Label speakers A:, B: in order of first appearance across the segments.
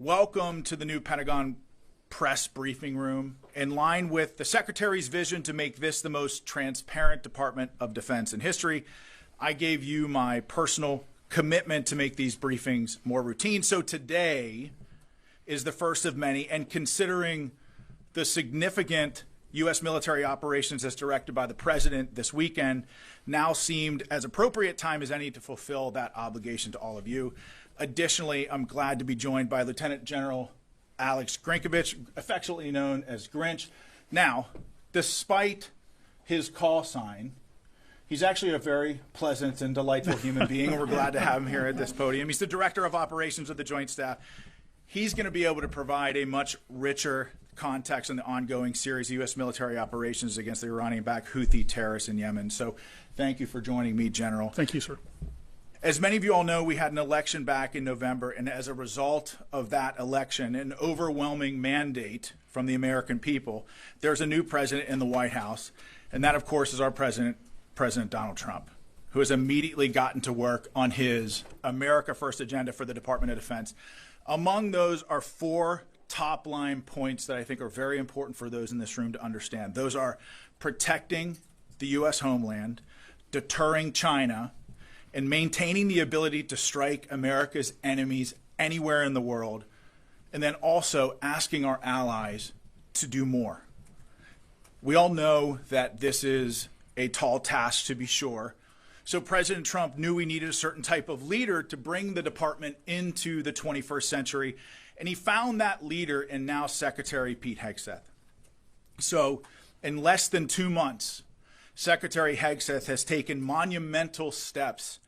A: Welcome to the new Pentagon press briefing room. In line with the Secretary's vision to make this the most transparent Department of Defense in history, I gave you my personal commitment to make these briefings more routine. So today is the first of many, and considering the significant U.S. military operations as directed by the President this weekend, now seemed as appropriate time as any to fulfill that obligation to all of you. Additionally, I'm glad to be joined by Lieutenant General Alex Grynkewich, affectionately known as Grinch. Now, despite his call sign, he's actually a very pleasant and delightful human being. We're glad to have him here at this podium. He's the Director of Operations of the Joint Staff. He's going to be able to provide a much richer context on the ongoing series of U.S. military operations against the Iranian-backed Houthi terrorists in Yemen. So thank you for joining me, General.
B: Thank you, sir.
A: As many of you all know, we had an election back in November, and as a result of that election, an overwhelming mandate from the American people, there's a new president in the White House, and that, of course, is our president, President Donald Trump, who has immediately gotten to work on his America First agenda for the Department of Defense. Among those are four top-line points that I think are very important for those in this room to understand. Those are protecting the U.S. homeland, deterring China, and maintaining the ability to strike America's enemies anywhere in the world, and then also asking our allies to do more. We all know that this is a tall task, to be sure. So President Trump knew we needed a certain type of leader to bring the department into the 21st century, and he found that leader in now Secretary Pete Hegseth. So in less than 2 months, Secretary Hegseth has taken monumental steps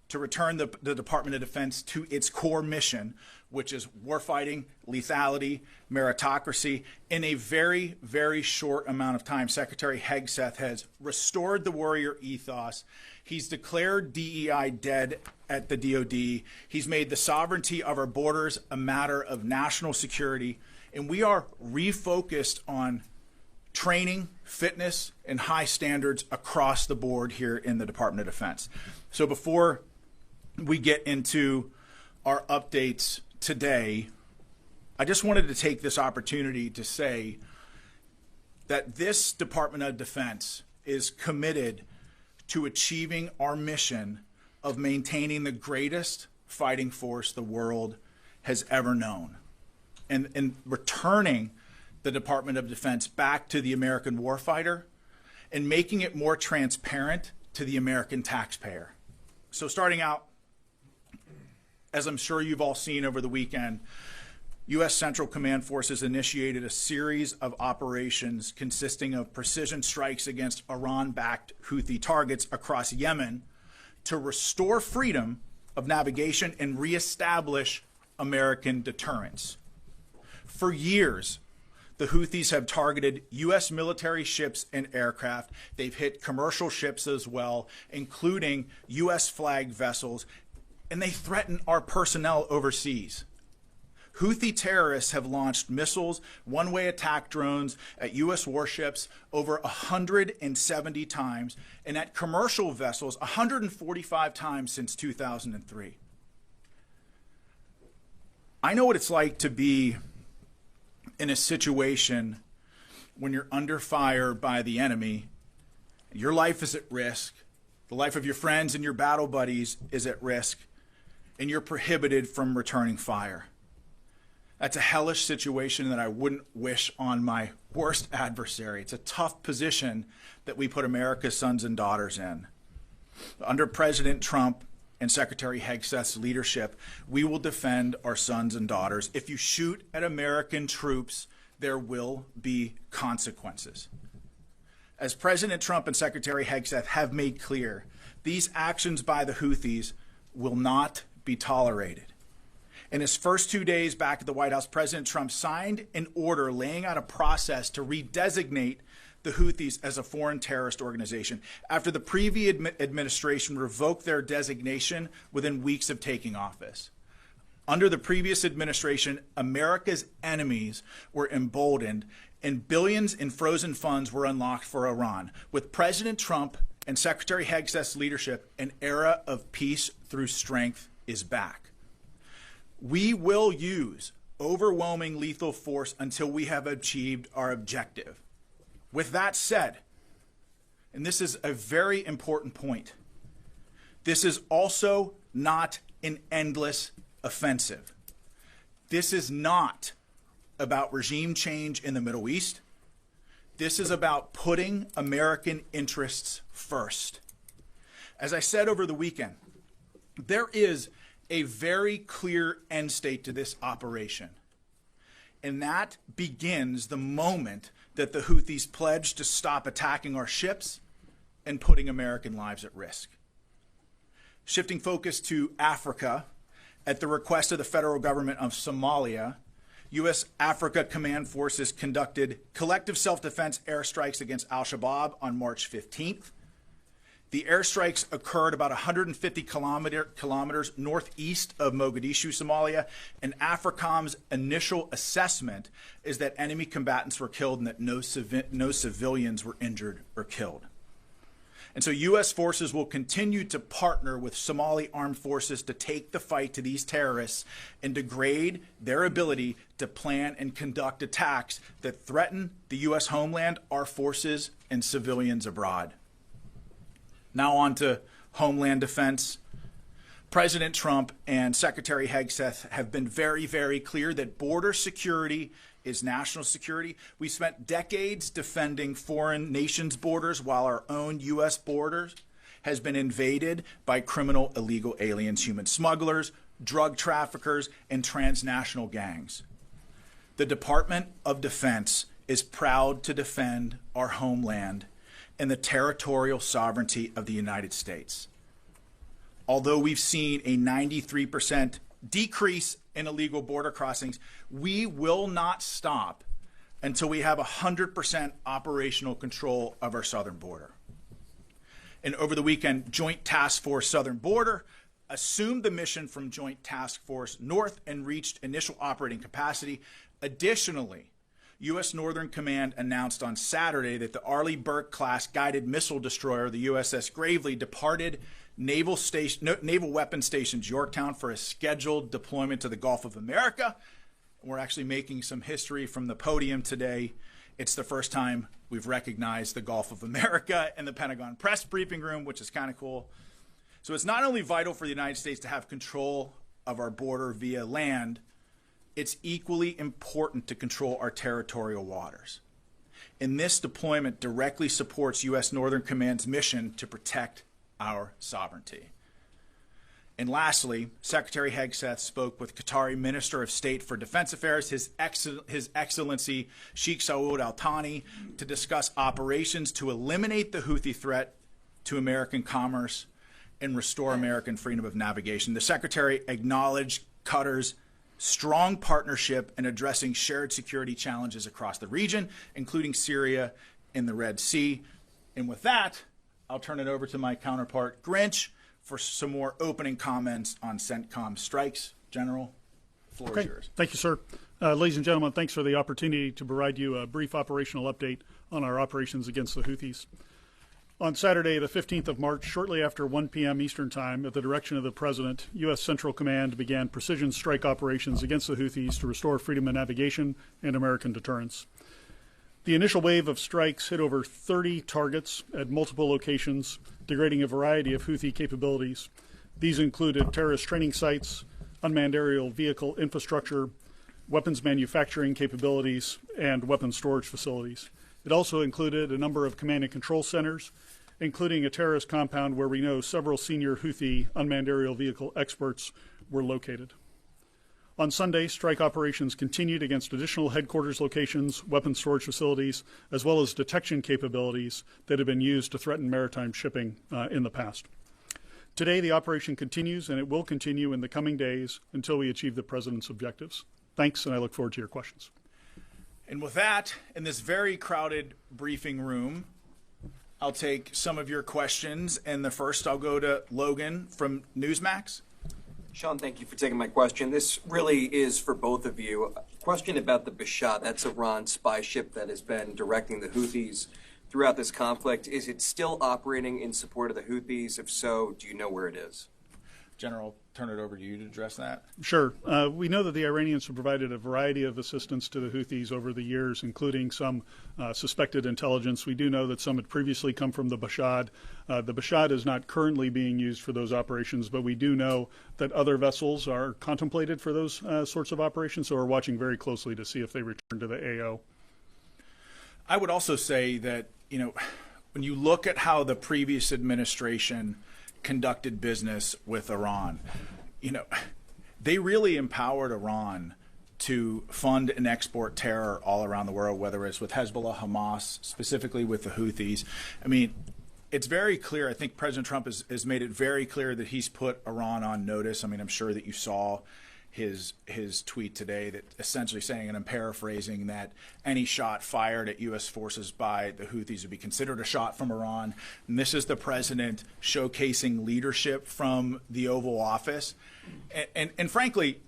A: to return the Department of Defense to its core mission, which is warfighting, lethality, meritocracy. In a very, very short amount of time, Secretary Hegseth has restored the warrior ethos. He's declared DEI dead at the DoD. He's made the sovereignty of our borders a matter of national security. And we are refocused on training, fitness, and high standards across the board here in the Department of Defense. So before we get into our updates today, I just wanted to take this opportunity to say that this Department of Defense is committed to achieving our mission of maintaining the greatest fighting force the world has ever known, and returning the Department of Defense back to the American warfighter and making it more transparent to the American taxpayer. So starting out, as I'm sure you've all seen over the weekend, U.S. Central Command Forces initiated a series of operations consisting of precision strikes against Iran-backed Houthi targets across Yemen to restore freedom of navigation and reestablish American deterrence. For years, the Houthis have targeted U.S. military ships and aircraft. They've hit commercial ships as well, including U.S. flagged vessels, and they threaten our personnel overseas. Houthi terrorists have launched missiles, one-way attack drones at U.S. warships over 170 times, and at commercial vessels 145 times since 2003. I know what it's like to be in a situation when you're under fire by the enemy. Your life is at risk. The life of your friends and your battle buddies is at risk, and you're prohibited from returning fire. That's a hellish situation that I wouldn't wish on my worst adversary. It's a tough position that we put America's sons and daughters in. Under President Trump and Secretary Hegseth's leadership, we will defend our sons and daughters. If you shoot at American troops, there will be consequences. As President Trump and Secretary Hegseth have made clear, these actions by the Houthis will not be tolerated. In his first 2 days back at the White House, President Trump signed an order laying out a process to redesignate the Houthis as a foreign terrorist organization after the previous administration revoked their designation within weeks of taking office. Under the previous administration, America's enemies were emboldened and billions in frozen funds were unlocked for Iran. With President Trump and Secretary Hegseth's leadership, an era of peace through strength is back. We will use overwhelming lethal force until we have achieved our objective. With that said, and this is a very important point, this is also not an endless offensive. This is not about regime change in the Middle East. This is about putting American interests first. As I said over the weekend, there is a very clear end state to this operation. And that begins the moment that the Houthis pledge to stop attacking our ships and putting American lives at risk. Shifting focus to Africa, at the request of the federal government of Somalia, U.S. Africa Command Forces conducted collective self-defense airstrikes against al-Shabaab on March 15th. The airstrikes occurred about 150 kilometers northeast of Mogadishu, Somalia, and AFRICOM's initial assessment is that enemy combatants were killed and that no civilians were injured or killed. And so U.S. forces will continue to partner with Somali armed forces to take the fight to these terrorists and degrade their ability to plan and conduct attacks that threaten the U.S. homeland, our forces, and civilians abroad. Now on to Homeland Defense. President Trump and Secretary Hegseth have been very, very clear that border security is national security. We spent decades defending foreign nations' borders while our own U.S. borders has been invaded by criminal illegal aliens, human smugglers, drug traffickers, and transnational gangs. The Department of Defense is proud to defend our homeland and the territorial sovereignty of the United States. Although we've seen a 93% decrease in illegal border crossings, we will not stop until we have 100% operational control of our southern border. And over the weekend, Joint Task Force Southern Border assumed the mission from Joint Task Force North and reached initial operating capacity. Additionally, U.S. Northern Command announced on Saturday that the Arleigh Burke-class guided missile destroyer, the USS Gravely, departed Naval Weapons Stations Yorktown for a scheduled deployment to the Gulf of America. We're actually making some history from the podium today. It's the first time we've recognized the Gulf of America in the Pentagon press briefing room, which is kind of cool. So it's not only vital for the United States to have control of our border via land, it's equally important to control our territorial waters. And this deployment directly supports U.S. Northern Command's mission to protect our sovereignty. And lastly, Secretary Hegseth spoke with Qatari Minister of State for Defense Affairs, His Excellency Sheikh Saud Al Thani, to discuss operations to eliminate the Houthi threat to American commerce and restore American freedom of navigation. The Secretary acknowledged Qatar's strong partnership in addressing shared security challenges across the region, including Syria and the Red Sea. And with that, I'll turn it over to my counterpart, Grynkewich, for some more opening comments on CENTCOM strikes. General, the floor is yours.
B: Thank you, sir. Ladies and gentlemen, thanks for the opportunity to provide you a brief operational update on our operations against the Houthis. On Saturday, the 15th of March, shortly after 1 p.m. Eastern Time, at the direction of the President, U.S. Central Command began precision strike operations against the Houthis to restore freedom of navigation and American deterrence. The initial wave of strikes hit over 30 targets at multiple locations, degrading a variety of Houthi capabilities. These included terrorist training sites, unmanned aerial vehicle infrastructure, weapons manufacturing capabilities, and weapons storage facilities. It also included a number of command and control centers, including a terrorist compound where we know several senior Houthi unmanned aerial vehicle experts were located. On Sunday, strike operations continued against additional headquarters locations, weapons storage facilities, as well as detection capabilities that have been used to threaten maritime shipping in the past. Today, the operation continues, and it will continue in the coming days until we achieve the President's objectives. Thanks, and I look forward to your questions.
A: And with that, in this very crowded briefing room, I'll take some of your questions. And the first, I'll go to Logan from Newsmax.
C: Sean, thank you for taking my question. This really is for both of you. A question about the Bashat. That's Iran's spy ship that has been directing the Houthis throughout this conflict. Is it still operating in support of the Houthis? If so, do you know where it is?
A: General turn it over to you to address that.
B: Sure. We know that the Iranians have provided a variety of assistance to the Houthis over the years, including some suspected intelligence. We do know that some had previously come from the Bashad. The Bashad is not currently being used for those operations, but we do know that other vessels are contemplated for those sorts of operations, so we're watching very closely to see if they return to the AO.
A: I would also say that, when you look at how the previous administration conducted business with Iran, they really empowered Iran to fund and export terror all around the world, whether it's with Hezbollah, Hamas, specifically with the Houthis. I mean, it's very clear. I think President Trump has made it very clear that he's put Iran on notice. I mean, I'm sure that you saw his tweet today that essentially saying, and I'm paraphrasing, that any shot fired at U.S. forces by the Houthis would be considered a shot from Iran. And this is the president showcasing leadership from the Oval Office and frankly,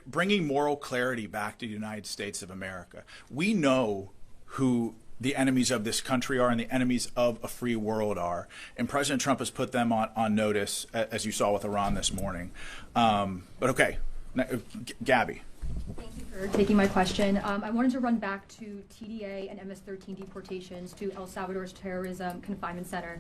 A: bringing moral clarity back to the United States of America. We know who the enemies of this country are and the enemies of a free world are. And President Trump has put them on notice, as you saw with Iran this morning. But okay. Gabby.
D: Thank you for taking my question. I wanted to run back to TDA and MS-13 deportations to El Salvador's Terrorism Confinement Center.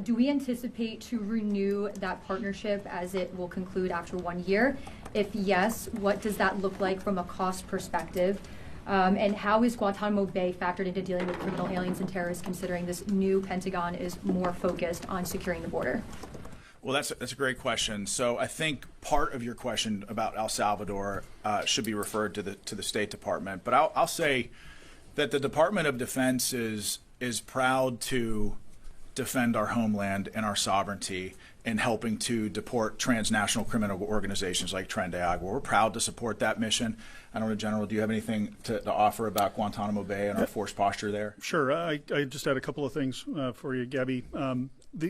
D: Do we anticipate to renew that partnership as it will conclude after 1 year? If yes, what does that look like from a cost perspective? And how is Guantanamo Bay factored into dealing with criminal aliens and terrorists, considering this new Pentagon is more focused on securing the border?
A: Well, that's a great question. So I think part of your question about El Salvador should be referred to the State Department. But I'll say that the Department of Defense is proud to defend our homeland and our sovereignty in helping to deport transnational criminal organizations like Tren de Agua. We're proud to support that mission. I don't know, General, do you have anything to offer about Guantanamo Bay and our force posture there?
B: Sure. I just had a couple of things for you, Gabby.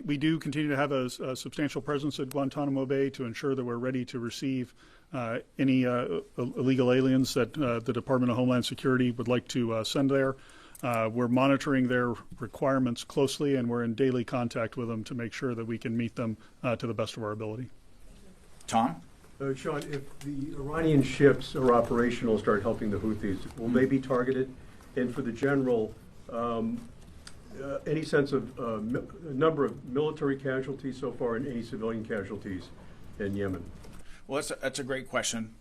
B: We do continue to have a substantial presence at Guantanamo Bay to ensure that we're ready to receive any illegal aliens that the Department of Homeland Security would like to send there. We're monitoring their requirements closely, and we're in daily contact with them to make sure that we can meet them to the best of our ability.
A: Tom?
E: Sean, if the Iranian ships are operational, start helping the Houthis, will they be targeted? And for the General, any sense of number of military casualties so far and any civilian casualties in Yemen?
A: Well, that's a great question,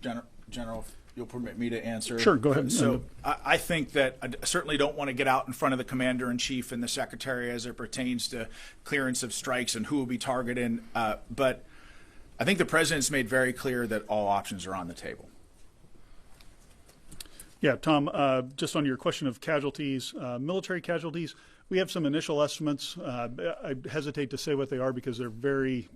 A: General, if you'll permit me to answer.
B: Sure, go ahead.
A: So I think that I certainly don't want to get out in front of the Commander-in-Chief and the Secretary as it pertains to clearance of strikes and who will be targeted, but I think the President's made very clear that all options are on the table.
B: Yeah, Tom, just on your question of casualties, military casualties, we have some initial estimates. I hesitate to say what they are because they're very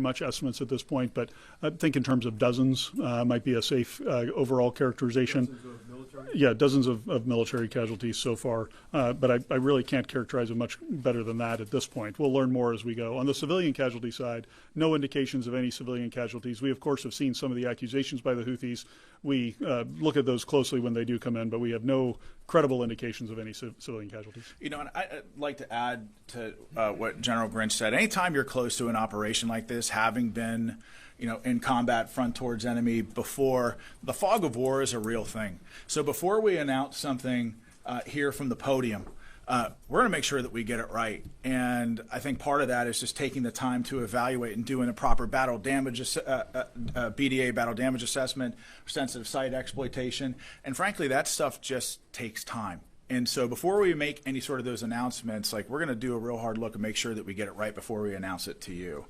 B: much estimates at this point, but I think in terms of dozens might be a safe overall characterization.
E: Dozens of military?
B: Yeah, dozens of military casualties so far, but I really can't characterize it much better than that at this point. We'll learn more as we go. On the civilian casualty side, no indications of any civilian casualties. We, of course, have seen some of the accusations by the Houthis. We look at those closely when they do come in, but we have no credible indications of any civilian casualties.
A: And I'd like to add to what General Grynkewich said. Anytime you're close to an operation like this, having been in combat front towards enemy before, the fog of war is a real thing. So before we announce something here from the podium, we're going to make sure that we get it right. And I think part of that is just taking the time to evaluate and doing a proper battle damage, BDA battle damage assessment, sensitive site exploitation. And frankly, that stuff just takes time. And so before we make any sort of those announcements, we're going to do a real hard look and make sure that we get it right before we announce it to you.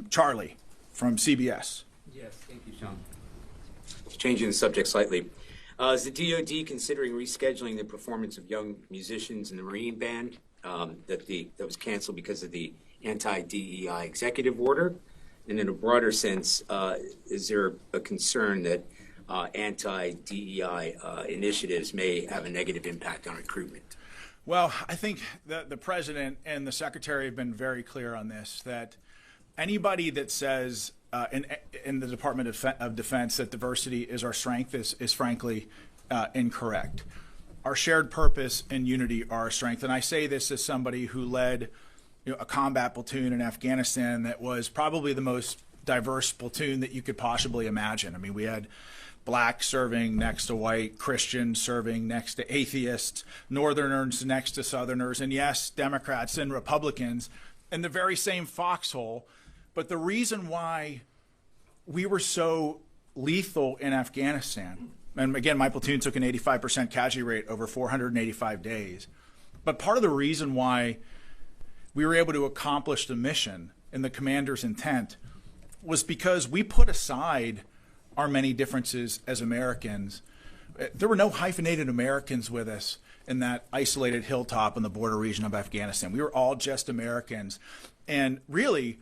A: Charlie from CBS.
F: Yes, thank you, Sean. Changing the subject slightly. Is the DoD considering rescheduling the performance of young musicians in the Marine Band that was canceled because of the anti-DEI executive order? And in a broader sense, is there a concern that anti-DEI initiatives may have a negative impact on recruitment?
A: Well, I think the President and the Secretary have been very clear on this, that anybody that says in the Department of Defense that diversity is our strength is frankly incorrect. Our shared purpose and unity are our strength. And I say this as somebody who led a combat platoon in Afghanistan that was probably the most diverse platoon that you could possibly imagine. I mean, we had black serving next to white, Christians serving next to atheists, Northerners next to Southerners, and yes, Democrats and Republicans in the very same foxhole. But the reason why we were so lethal in Afghanistan, and again, my platoon took an 85% casualty rate over 485 days, but part of the reason why we were able to accomplish the mission and the commander's intent was because we put aside our many differences as Americans. There were no hyphenated Americans with us in that isolated hilltop in the border region of Afghanistan. We were all just Americans. And really,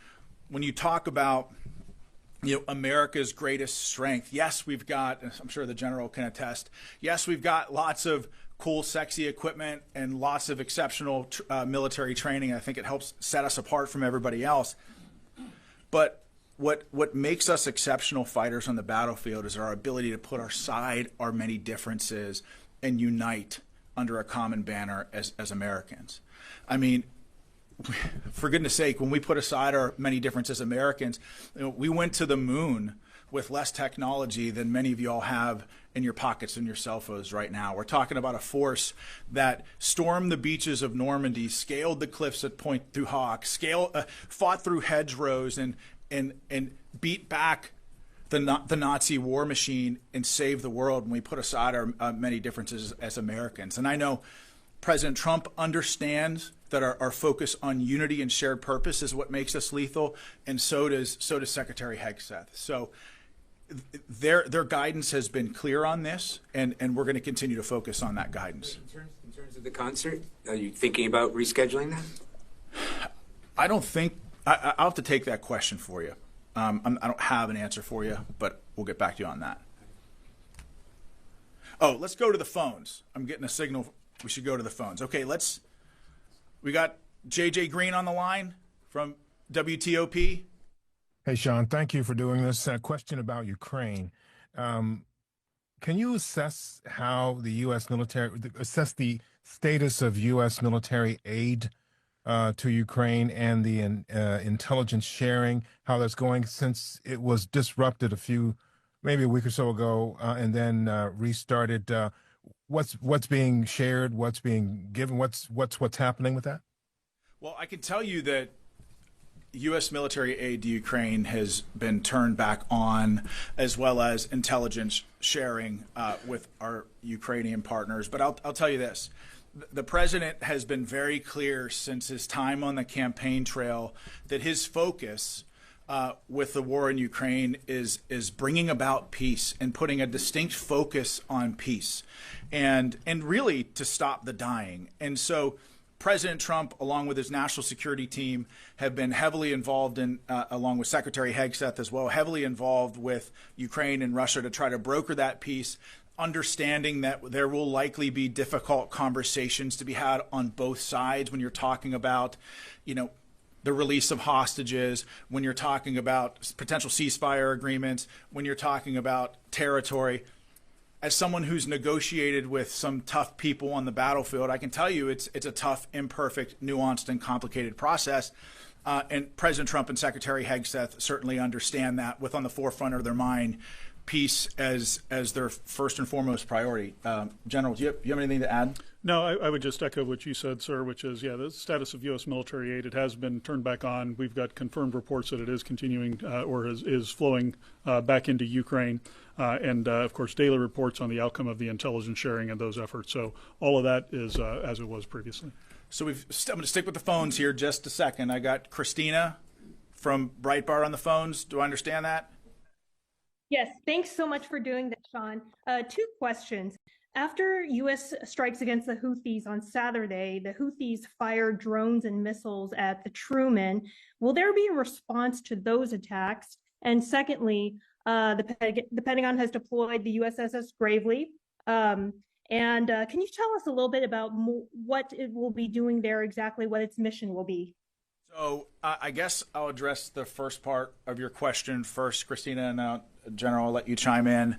A: when you talk about America's greatest strength, yes, we've got, I'm sure the general can attest, yes, we've got lots of cool, sexy equipment and lots of exceptional military training. I think it helps set us apart from everybody else. But what makes us exceptional fighters on the battlefield is our ability to put aside our many differences and unite under a common banner as Americans. I mean, for goodness sake, when we put aside our many differences as Americans, we went to the moon with less technology than many of you all have in your pockets and your cell phones right now. We're talking about a force that stormed the beaches of Normandy, scaled the cliffs at Pointe du Hoc, fought through hedgerows, and beat back the Nazi war machine and saved the world when we put aside our many differences as Americans. And I know President Trump understands that our focus on unity and shared purpose is what makes us lethal, and so does Secretary Hegseth. So their guidance has been clear on this, and we're going to continue to focus on that guidance.
F: In terms of the concert, are you thinking about rescheduling that?
A: I don't think I'll have to take that question for you. I don't have an answer for you, but we'll get back to you on that. Oh, let's go to the phones. I'm getting a signal. We should go to the phones. Okay, we got JJ Green on the line from WTOP.
G: Hey, Sean, thank you for doing this. A question about Ukraine. Can you assess how the U.S. military, assess the status of U.S. military aid to Ukraine and the intelligence sharing, how that's going since it was disrupted maybe a week or so ago, and then restarted? What's being shared? What's being given? What's happening with that?
A: Well, I can tell you that U.S. military aid to Ukraine has been turned back on, as well as intelligence sharing with our Ukrainian partners. But I'll tell you this. The president has been very clear since his time on the campaign trail that his focus with the war in Ukraine is bringing about peace and putting a distinct focus on peace and really to stop the dying. And so President Trump, along with his national security team, have been heavily involved in, along with Secretary Hegseth as well, heavily involved with Ukraine and Russia to try to broker that peace, understanding that there will likely be difficult conversations to be had on both sides when you're talking about, the release of hostages, when you're talking about potential ceasefire agreements, when you're talking about territory. As someone who's negotiated with some tough people on the battlefield, I can tell you it's a tough, imperfect, nuanced, and complicated process. And President Trump and Secretary Hegseth certainly understand that, with on the forefront of their mind peace as their first and foremost priority. General, do you have anything to add?
B: No, I would just echo what you said, sir, which is, the status of U.S. military aid, it has been turned back on. We've got confirmed reports that it is continuing or is flowing back into Ukraine. And, of course, daily reports on the outcome of the intelligence sharing and those efforts. So all of that is as it was previously.
A: So I'm going to stick with the phones here just a second. I got Christina from Breitbart on the phones. Do I understand that?
H: Yes, thanks so much for doing that, Sean. Two questions. After U.S. strikes against the Houthis on Saturday, the Houthis fired drones and missiles at the Truman. Will there be a response to those attacks? And secondly, the Pentagon has deployed the USS Gravely. Can you tell us a little bit about what it will be doing there, exactly what its mission will be?
A: So I guess I'll address the first part of your question first, Christina, and General, I'll let you chime in.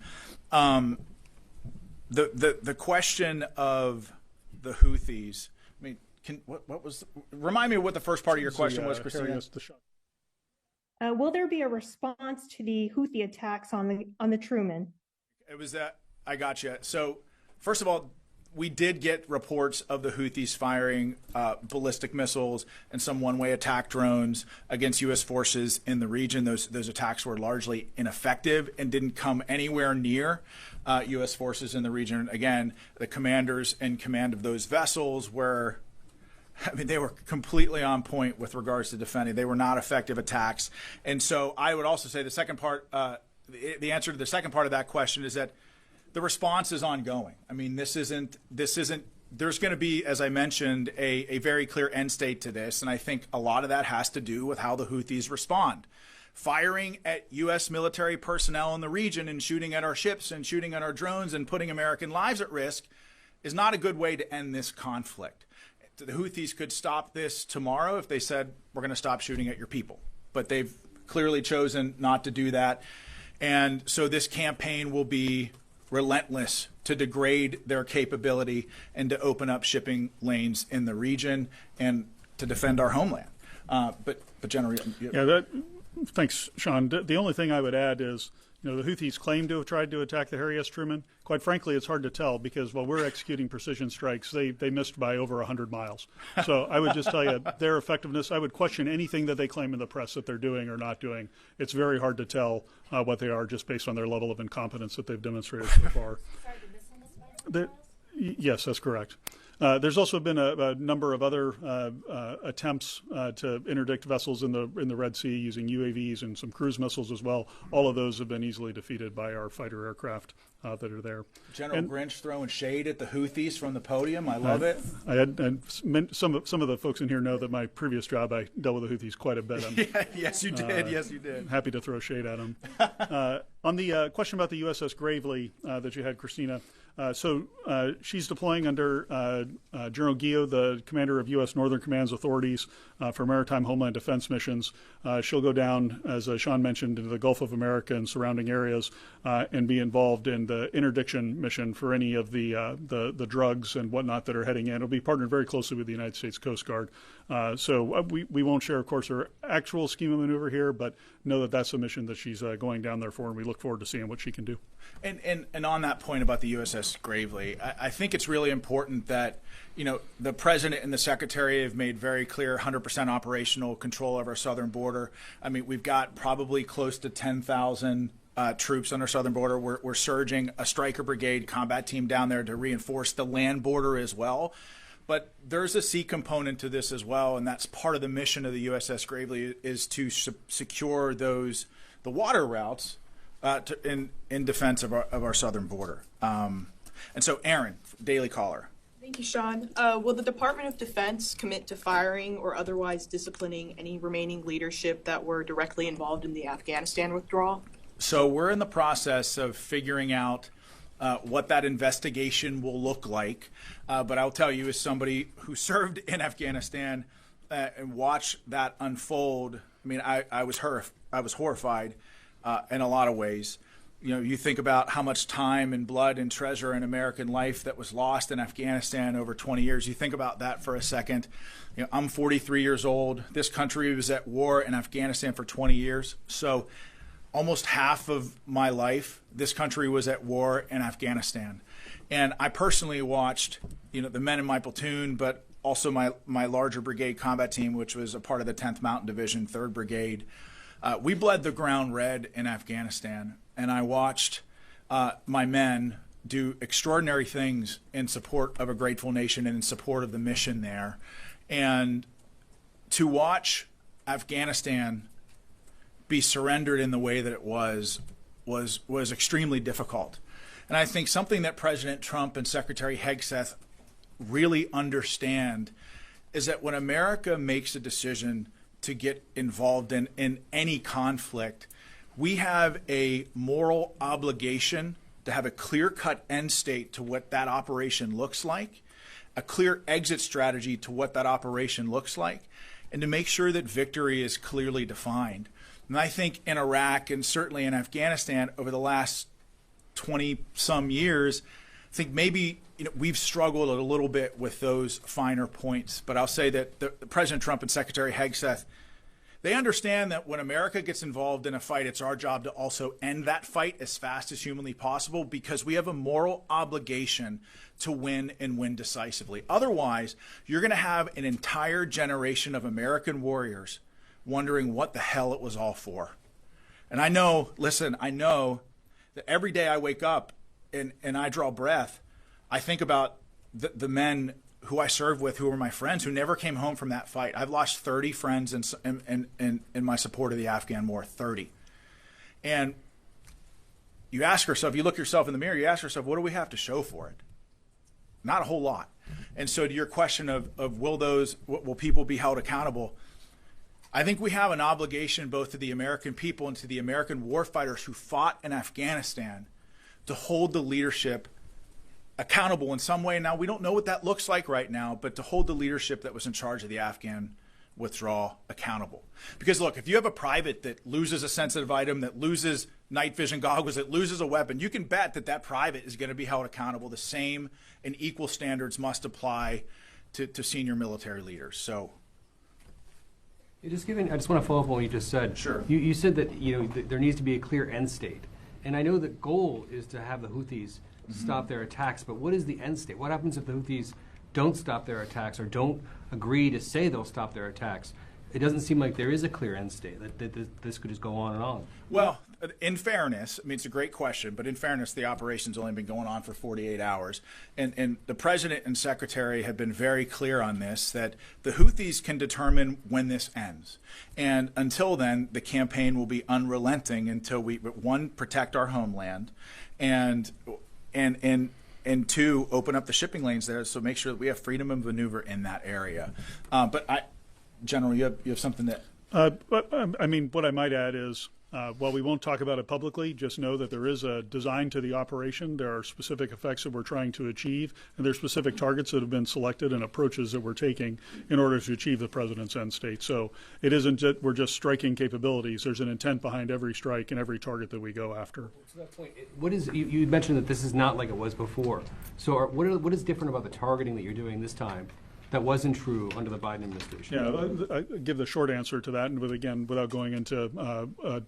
A: The question of the Houthis. I mean, what was? Remind me what the first part of your question was, Christina.
H: Will there be a response to the Houthi attacks on the Truman?
A: It was that I got you. So, first of all, we did get reports of the Houthis firing ballistic missiles and some one-way attack drones against U.S. forces in the region. Those attacks were largely ineffective and didn't come anywhere near U.S. forces in the region. Again, the commanders in command of those vessels were, I mean, they were completely on point with regards to defending. They were not effective attacks. And so I would also say the second part, the answer to the second part of that question is that the response is ongoing. I mean, this isn't, there's going to be, as I mentioned, a very clear end state to this. And I think a lot of that has to do with how the Houthis respond. Firing at U.S. military personnel in the region and shooting at our ships and shooting at our drones and putting American lives at risk is not a good way to end this conflict. The Houthis could stop this tomorrow if they said, we're going to stop shooting at your people. But they've clearly chosen not to do that. And so this campaign will be relentless to degrade their capability and to open up shipping lanes in the region and to defend our homeland. But General,
B: thanks, Sean. The only thing I would add is, the Houthis claim to have tried to attack the Harry S. Truman. Quite frankly, it's hard to tell because while we're executing precision strikes, they missed by over 100 miles. So I would just tell you their effectiveness, I would question anything that they claim in the press that they're doing or not doing. It's very hard to tell what they are just based on their level of incompetence that they've demonstrated so far. Yes, that's correct. There's also been a number of other attempts to interdict vessels in the Red Sea using UAVs and some cruise missiles as well. All of those have been easily defeated by our fighter aircraft that are there.
A: General Grinch throwing shade at the Houthis from the podium. I love it.
B: Some of the folks in here know that my previous job I dealt with the Houthis quite a bit.
A: Yes, you did. Yes, you did.
B: Happy to throw shade at them. On the question about the USS Gravely that you had, Christina. So she's deploying under General Guillot, the commander of U.S. Northern Command's authorities for maritime homeland defense missions. She'll go down, as Sean mentioned, into the Gulf of America and surrounding areas and be involved in the interdiction mission for any of the drugs and whatnot that are heading in. It'll be partnered very closely with the United States Coast Guard. So we won't share, of course, her actual scheme of maneuver here, but know that that's a mission that she's going down there for, and we look forward to seeing what she can do.
A: And on that point about the USS Gravely, I think it's really important that, the President and the Secretary have made very clear 100% operational control of our southern border. I mean, we've got probably close to 10,000 troops on our southern border. We're surging a Stryker Brigade combat team down there to reinforce the land border as well. But there's a sea component to this as well, and that's part of the mission of the USS Gravely is to secure the water routes in defense of our southern border. And so, Aaron, Daily Caller.
I: Thank you, Sean. Will the Department of Defense commit to firing or otherwise disciplining any remaining leadership that were directly involved in the Afghanistan withdrawal?
A: So we're in the process of figuring out what that investigation will look like. But I'll tell you, as somebody who served in Afghanistan and watched that unfold, I mean, I was horrified in a lot of ways. You think about how much time and blood and treasure and American life that was lost in Afghanistan over 20 years. You think about that for a second. I'm 43 years old. This country was at war in Afghanistan for 20 years. So almost half of my life, this country was at war in Afghanistan. And I personally watched, the men in my platoon, but also my larger brigade combat team, which was a part of the 10th Mountain Division, 3rd Brigade. We bled the ground red in Afghanistan, and I watched my men do extraordinary things in support of a grateful nation and in support of the mission there. And to watch Afghanistan be surrendered in the way that it was extremely difficult. And I think something that President Trump and Secretary Hegseth really understand is that when America makes a decision to get involved in any conflict, we have a moral obligation to have a clear-cut end state to what that operation looks like, a clear exit strategy to what that operation looks like, and to make sure that victory is clearly defined. And I think in Iraq and certainly in Afghanistan over the last 20-some years, I think maybe we've struggled a little bit with those finer points. But I'll say that President Trump and Secretary Hegseth, They understand that when America gets involved in a fight, it's our job to also end that fight as fast as humanly possible, because we have a moral obligation to win and win decisively. Otherwise, you're going to have an entire generation of American warriors wondering what the hell it was all for. And I know, listen, I know that every day I wake up and I draw breath, I think about the men who I served with, who were my friends, who never came home from that fight. I've lost 30 friends in my support of the Afghan war, 30. And you ask yourself, you look yourself in the mirror, you ask yourself, what do we have to show for it? Not a whole lot. And so to your question of will people be held accountable? I think we have an obligation both to the American people and to the American warfighters who fought in Afghanistan to hold the leadership accountable in some way. Now, we don't know what that looks like right now, but to hold the leadership that was in charge of the Afghan withdrawal accountable. Because look, if you have a private that loses a sensitive item, that loses night vision goggles, that loses a weapon, you can bet that that private is going to be held accountable. The same and equal standards must apply to senior military leaders. So
J: I just want to follow up on what you just said.
A: Sure.
J: You said that there needs to be a clear end state. And I know the goal is to have the Houthis stop their attacks, but what is the end state? What happens if the Houthis don't stop their attacks or don't agree to say they'll stop their attacks? It doesn't seem like there is a clear end state, that this could just go on and on.
A: Well, in fairness, I mean, it's a great question, but in fairness, the operation's only been going on for 48 hours. And the president and secretary have been very clear on this, that the Houthis can determine when this ends. And until then, the campaign will be unrelenting until we, one, protect our homeland, and two, open up the shipping lanes there, so make sure that we have freedom of maneuver in that area. But General, you have something that...
B: I mean, what I might add is, while we won't talk about it publicly, just know that there is a design to the operation. There are specific effects that we're trying to achieve, and there are specific targets that have been selected and approaches that we're taking in order to achieve the president's end state. So it isn't that we're just striking capabilities. There's an intent behind every strike and every target that we go after.
J: To that point, you mentioned that this is not like it was before. So what is different about the targeting that you're doing this time that wasn't true under the Biden administration?
B: Yeah, I give the short answer to that, and again, without going into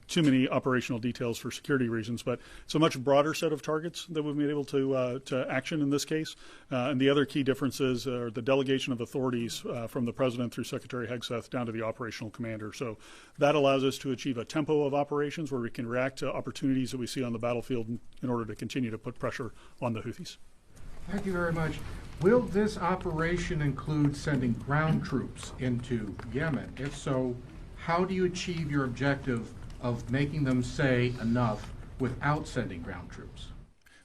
B: too many operational details for security reasons, but it's a much broader set of targets that we've been able to action in this case. And the other key differences are the delegation of authorities from the president through Secretary Hegseth down to the operational commander. So that allows us to achieve a tempo of operations where we can react to opportunities that we see on the battlefield in order to continue to put pressure on the Houthis.
K: Thank you very much. Will this operation include sending ground troops into Yemen? If so, how do you achieve your objective of making them say enough without sending ground troops?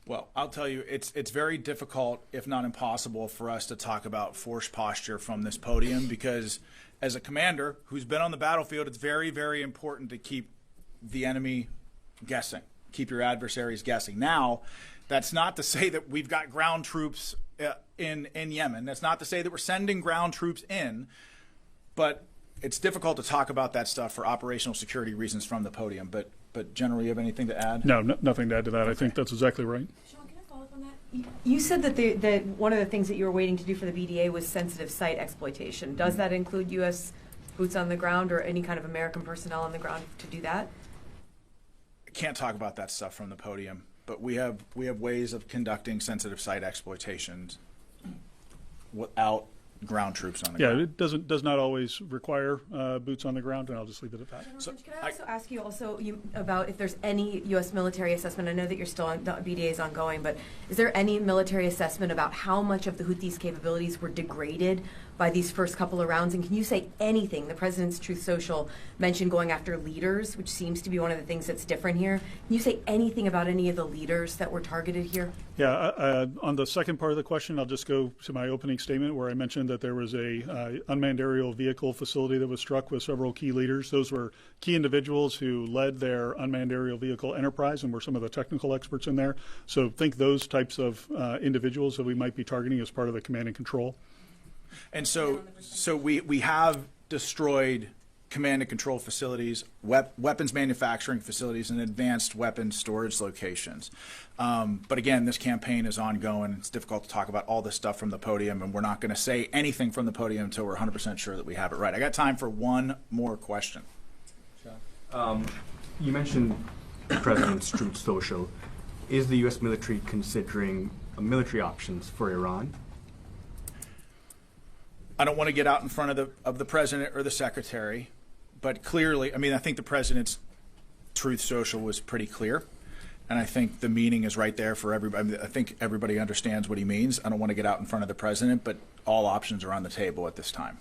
A: Well, I'll tell you, it's very difficult, if not impossible, for us to talk about force posture from this podium, because as a commander who's been on the battlefield, it's very, very important to keep the enemy guessing, keep your adversaries guessing. Now, that's not to say that we've got ground troops in Yemen. That's not to say that we're sending ground troops in, but it's difficult to talk about that stuff for operational security reasons from the podium. But General, you have anything to add?
B: No, nothing to add to that. Okay. I think that's exactly right.
L: Sean, can I follow up on that? You said that one of the things that you were waiting to do for the BDA was sensitive site exploitation. Does that include U.S. boots on the ground or any kind of American personnel on the ground to do that?
A: I can't talk about that stuff from the podium. But we have ways of conducting sensitive site exploitations without ground troops on the ground.
B: Yeah, it does not always require boots on the ground, and I'll just leave it at that.
L: So, can I also ask you about if there's any U.S. military assessment? I know that you're still on, the BDA is ongoing, but is there any military assessment about how much of the Houthis' capabilities were degraded by these first couple of rounds? And can you say anything? The President's Truth Social mentioned going after leaders, which seems to be one of the things that's different here. Can you say anything about any of the leaders that were targeted here?
B: Yeah, on the second part of the question, I'll just go to my opening statement where I mentioned that there was a unmanned aerial vehicle facility that was struck with several key leaders. Those were key individuals who led their unmanned aerial vehicle enterprise and were some of the technical experts in there. So think those types of individuals that we might be targeting as part of the command and control.
A: And so we have destroyed command and control facilities, weapons manufacturing facilities, and advanced weapons storage locations. But again, this campaign is ongoing. It's difficult to talk about all this stuff from the podium, and we're not going to say anything from the podium until we're 100% sure that we have it right. I got time for one more question.
M: You mentioned the President's Truth Social. Is the U.S. military considering military options for Iran?
A: I don't want to get out in front of the President or the Secretary, but clearly, I mean, I think the President's Truth Social was pretty clear, and I think the meaning is right there for everybody. I mean, I think everybody understands what he means. I don't want to get out in front of the President, but all options are on the table at this time.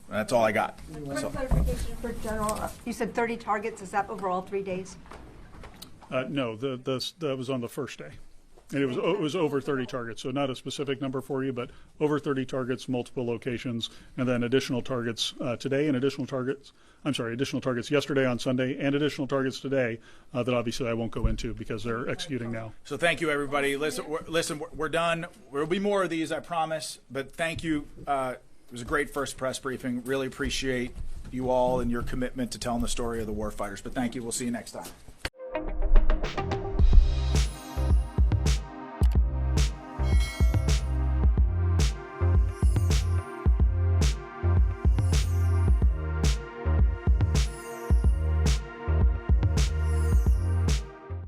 A: And that's all I got.
N: Quick clarification for General. You said 30 targets. Is that over all 3 days?
B: No, that was on the first day. And it was over 30 targets, so not a specific number for you, but over 30 targets, multiple locations, and then additional targets today and additional targets yesterday on Sunday and additional targets today that obviously I won't go into because they're executing now.
A: So thank you, everybody. Listen, we're done. There will be more of these, I promise, but thank you. It was a great first press briefing. Really appreciate you all and your commitment to telling the story of the warfighters, but thank you. We'll see you next time.